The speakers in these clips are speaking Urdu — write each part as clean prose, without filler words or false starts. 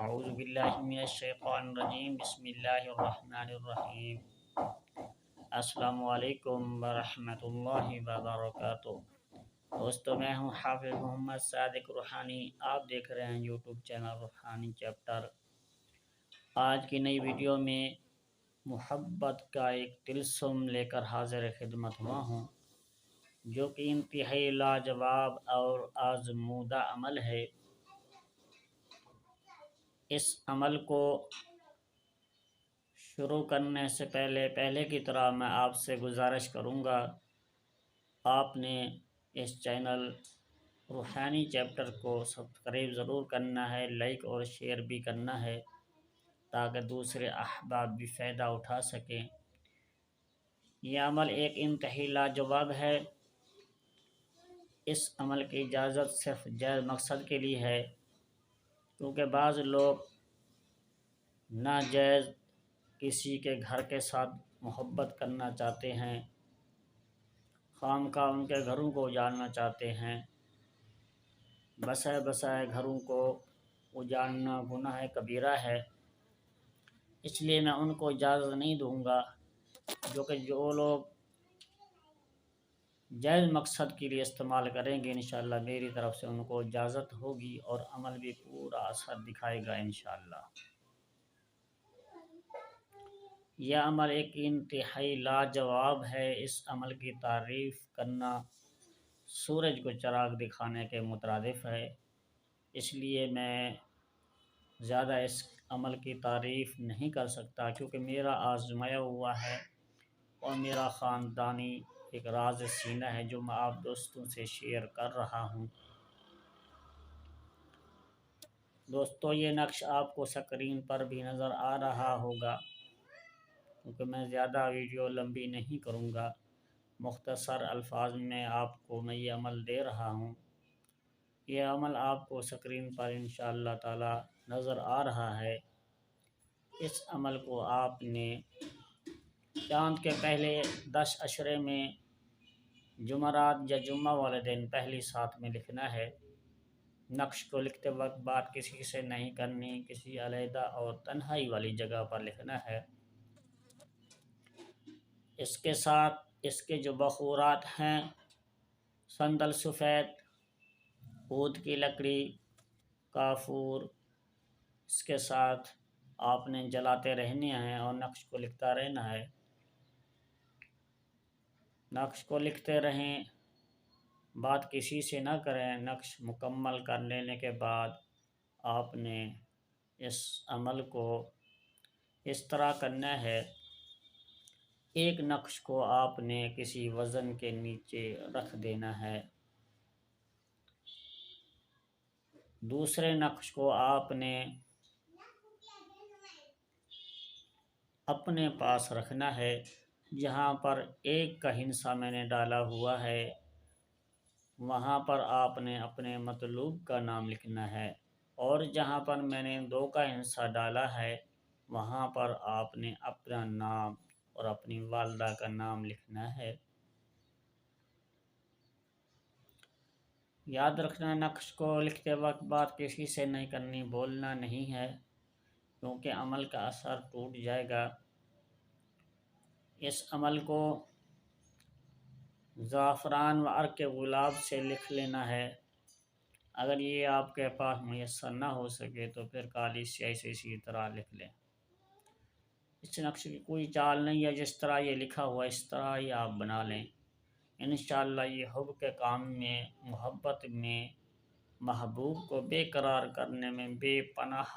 اعوذ باللہ من الشیطان الرجیم بسم اللہ الرحمن الرحیم۔ السلام علیکم ورحمۃ اللہ وبرکاتہ۔ دوستو، میں ہوں حافظ محمد صادق روحانی، آپ دیکھ رہے ہیں یوٹیوب چینل روحانی چیپٹر۔ آج کی نئی ویڈیو میں محبت کا ایک طلسم لے کر حاضر خدمت ہوا ہوں، جو کہ انتہائی لاجواب اور آزمودہ عمل ہے۔ اس عمل کو شروع کرنے سے پہلے کی طرح میں آپ سے گزارش کروں گا، آپ نے اس چینل روحانی چیپٹر کو سبسکرائب ضرور کرنا ہے، لائک اور شیئر بھی کرنا ہے تاکہ دوسرے احباب بھی فائدہ اٹھا سکیں۔ یہ عمل ایک انتہائی لاجواب ہے۔ اس عمل کی اجازت صرف جائز مقصد کے لیے ہے، کیونکہ بعض لوگ ناجائز کسی کے گھر کے ساتھ محبت کرنا چاہتے ہیں، خواہ ان کے گھروں کو اجاڑنا چاہتے ہیں۔ بسائے گھروں کو اجاڑنا گناہ کبیرہ ہے، اس لیے میں ان کو اجازت نہیں دوں گا۔ جو لوگ جائز مقصد کے لیے استعمال کریں گے، انشاءاللہ میری طرف سے ان کو اجازت ہوگی اور عمل بھی پورا اثر دکھائے گا انشاءاللہ۔ یہ عمل ایک انتہائی لاجواب ہے۔ اس عمل کی تعریف کرنا سورج کو چراغ دکھانے کے مترادف ہے، اس لیے میں زیادہ اس عمل کی تعریف نہیں کر سکتا، کیونکہ میرا آزمایا ہوا ہے اور میرا خاندانی ایک راز سینہ ہے جو میں آپ دوستوں سے شیئر کر رہا ہوں۔ دوستو، یہ نقش آپ کو سکرین پر بھی نظر آ رہا ہوگا، کیونکہ میں زیادہ ویڈیو لمبی نہیں کروں گا، مختصر الفاظ میں آپ کو میں یہ عمل دے رہا ہوں۔ یہ عمل آپ کو سکرین پر انشاءاللہ تعالی نظر آ رہا ہے۔ اس عمل کو آپ نے چاند کے پہلے 10 عشرے میں جمعرات یا جمعہ والے دن پہلی سات میں لکھنا ہے۔ نقش کو لکھتے وقت بات کسی سے نہیں کرنی، کسی علیحدہ اور تنہائی والی جگہ پر لکھنا ہے۔ اس کے ساتھ اس کے جو بخورات ہیں، سندل سفید، عود کی لکڑی، کافور، اس کے ساتھ آپ نے جلاتے رہنے ہیں اور نقش کو لکھتا رہنا ہے۔ نقش کو لکھتے رہیں، بات کسی سے نہ کریں۔ نقش مکمل کر لینے کے بعد آپ نے اس عمل کو اس طرح کرنا ہے۔ ایک نقش کو آپ نے کسی وزن کے نیچے رکھ دینا ہے، دوسرے نقش کو آپ نے اپنے پاس رکھنا ہے۔ جہاں پر ایک کا ہندسہ میں نے ڈالا ہوا ہے، وہاں پر آپ نے اپنے مطلوب کا نام لکھنا ہے، اور جہاں پر میں نے 2 کا ہندسہ ڈالا ہے، وہاں پر آپ نے اپنا نام اور اپنی والدہ کا نام لکھنا ہے۔ یاد رکھنا، نقش کو لکھتے وقت بات کسی سے نہیں کرنی، بولنا نہیں ہے، کیونکہ عمل کا اثر ٹوٹ جائے گا۔ اس عمل کو زعفران و عرق گلاب سے لکھ لینا ہے۔ اگر یہ آپ کے پاس میسر نہ ہو سکے تو پھر کالی سیاہی سے اسی طرح لکھ لیں۔ اس نقش کی کوئی چال نہیں ہے، جس طرح یہ لکھا ہوا اس طرح ہی آپ بنا لیں۔ انشاءاللہ یہ حب کے کام میں، محبت میں، محبوب کو بے قرار کرنے میں بے پناہ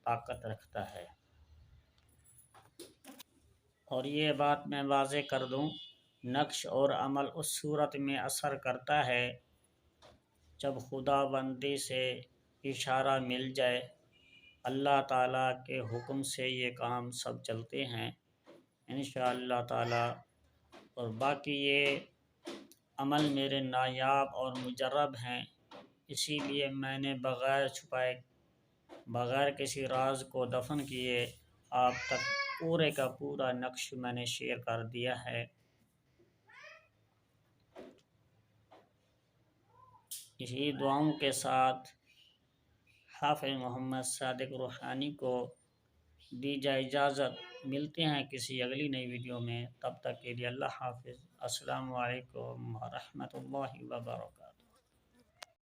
طاقت رکھتا ہے۔ اور یہ بات میں واضح کر دوں، نقش اور عمل اس صورت میں اثر کرتا ہے جب خدا بندی سے اشارہ مل جائے۔ اللہ تعالیٰ کے حکم سے یہ کام سب چلتے ہیں انشاءاللہ تعالی۔ اور باقی یہ عمل میرے نایاب اور مجرب ہیں، اسی لیے میں نے بغیر چھپائے، بغیر کسی راز کو دفن کیے آپ تک پورے کا پورا نقش میں نے شیئر کر دیا ہے۔ اسی دعاؤں کے ساتھ حافظ محمد صادق روحانی کو دی جائے اجازت۔ ملتے ہیں کسی اگلی نئی ویڈیو میں، تب تک کے لیے اللہ حافظ۔ السلام علیکم ورحمۃ اللہ وبرکاتہ۔